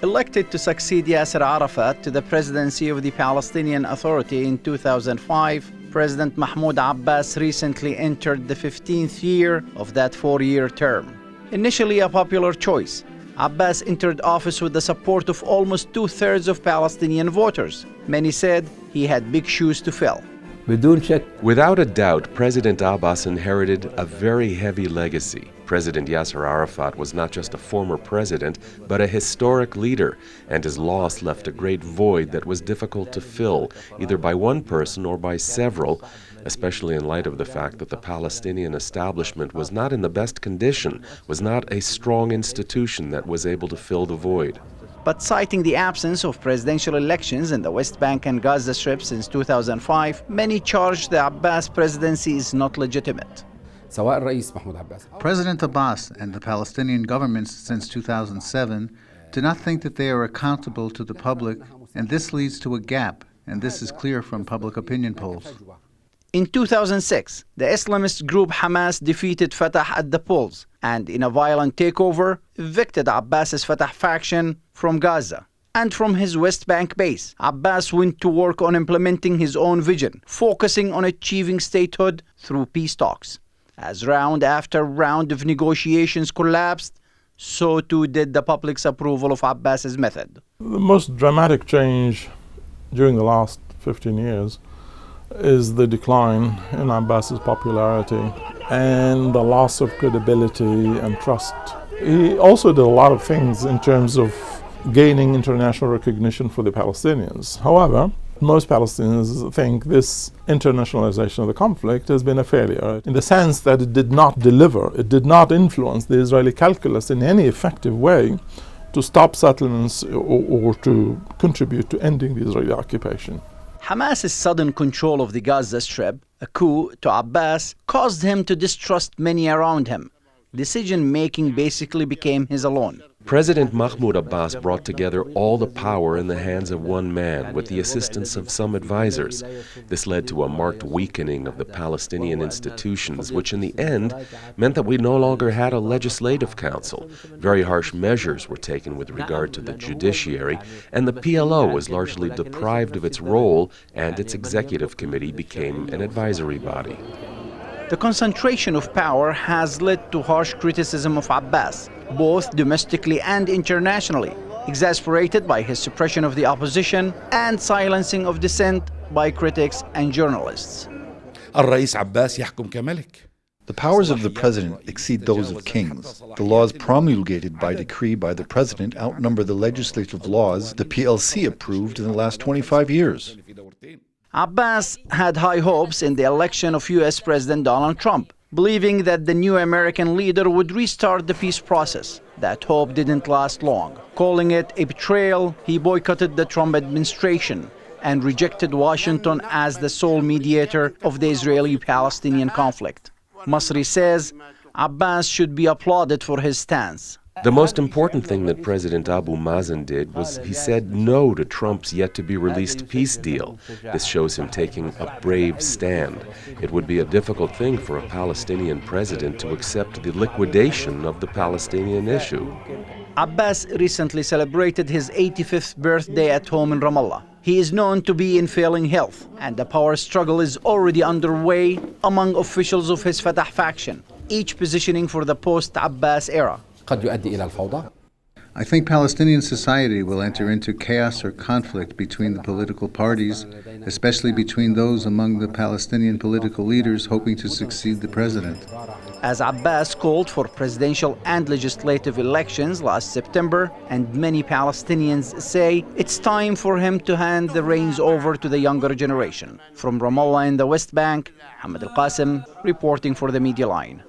Elected to succeed Yasser Arafat to the presidency of the Palestinian Authority in 2005, President Mahmoud Abbas recently entered the 15th year of that four-year term. Initially a popular choice, Abbas entered office with the support of almost two-thirds of Palestinian voters. Many said he had big shoes to fill. Without a doubt, President Abbas inherited a very heavy legacy. President Yasser Arafat was not just a former president, but a historic leader, and his loss left a great void that was difficult to fill, either by one person or by several, especially in light of the fact that the Palestinian establishment was not in the best condition, was not a strong institution that was able to fill the void. But citing the absence of presidential elections in the West Bank and Gaza Strip since 2005, many charged the Abbas presidency is not legitimate. President Abbas and the Palestinian governments since 2007 do not think that they are accountable to the public, and this leads to a gap, and this is clear from public opinion polls. In 2006, the Islamist group Hamas defeated Fatah at the polls and, in a violent takeover, evicted Abbas's Fatah faction from Gaza. And from his West Bank base, Abbas went to work on implementing his own vision, focusing on achieving statehood through peace talks. As round after round of negotiations collapsed, so too did the public's approval of Abbas's method. The most dramatic change during the last 15 years is the decline in Abbas's popularity and the loss of credibility and trust. He also did a lot of things in terms of gaining international recognition for the Palestinians. However, most Palestinians think this internationalization of the conflict has been a failure in the sense that it did not deliver, it did not influence the Israeli calculus in any effective way to stop settlements or to contribute to ending the Israeli occupation. Hamas's sudden control of the Gaza Strip, a coup to Abbas, caused him to distrust many around him. Decision-making basically became his alone. President Mahmoud Abbas brought together all the power in the hands of one man with the assistance of some advisors. This led to a marked weakening of the Palestinian institutions, which in the end meant that we no longer had a legislative council. Very harsh measures were taken with regard to the judiciary, and the PLO was largely deprived of its role, and its executive committee became an advisory body. The concentration of power has led to harsh criticism of Abbas, both domestically and internationally, exasperated by his suppression of the opposition and silencing of dissent by critics and journalists. The powers of the president exceed those of kings. The laws promulgated by decree by the president outnumber the legislative laws the PLC approved in the last 25 years. Abbas had high hopes in the election of U.S. President Donald Trump, believing that the new American leader would restart the peace process. That hope didn't last long. Calling it a betrayal, he boycotted the Trump administration and rejected Washington as the sole mediator of the Israeli-Palestinian conflict. Masri says Abbas should be applauded for his stance. The most important thing that President Abu Mazen did was he said no to Trump's yet-to-be-released peace deal. This shows him taking a brave stand. It would be a difficult thing for a Palestinian president to accept the liquidation of the Palestinian issue. Abbas recently celebrated his 85th birthday at home in Ramallah. He is known to be in failing health, and the power struggle is already underway among officials of his Fatah faction, each positioning for the post-Abbas era. I think Palestinian society will enter into chaos or conflict between the political parties, especially between those among the Palestinian political leaders hoping to succeed the president. As Abbas called for presidential and legislative elections last September, and many Palestinians say it's time for him to hand the reins over to the younger generation. From Ramallah in the West Bank, Hamad Al-Qasim reporting for the Media Line.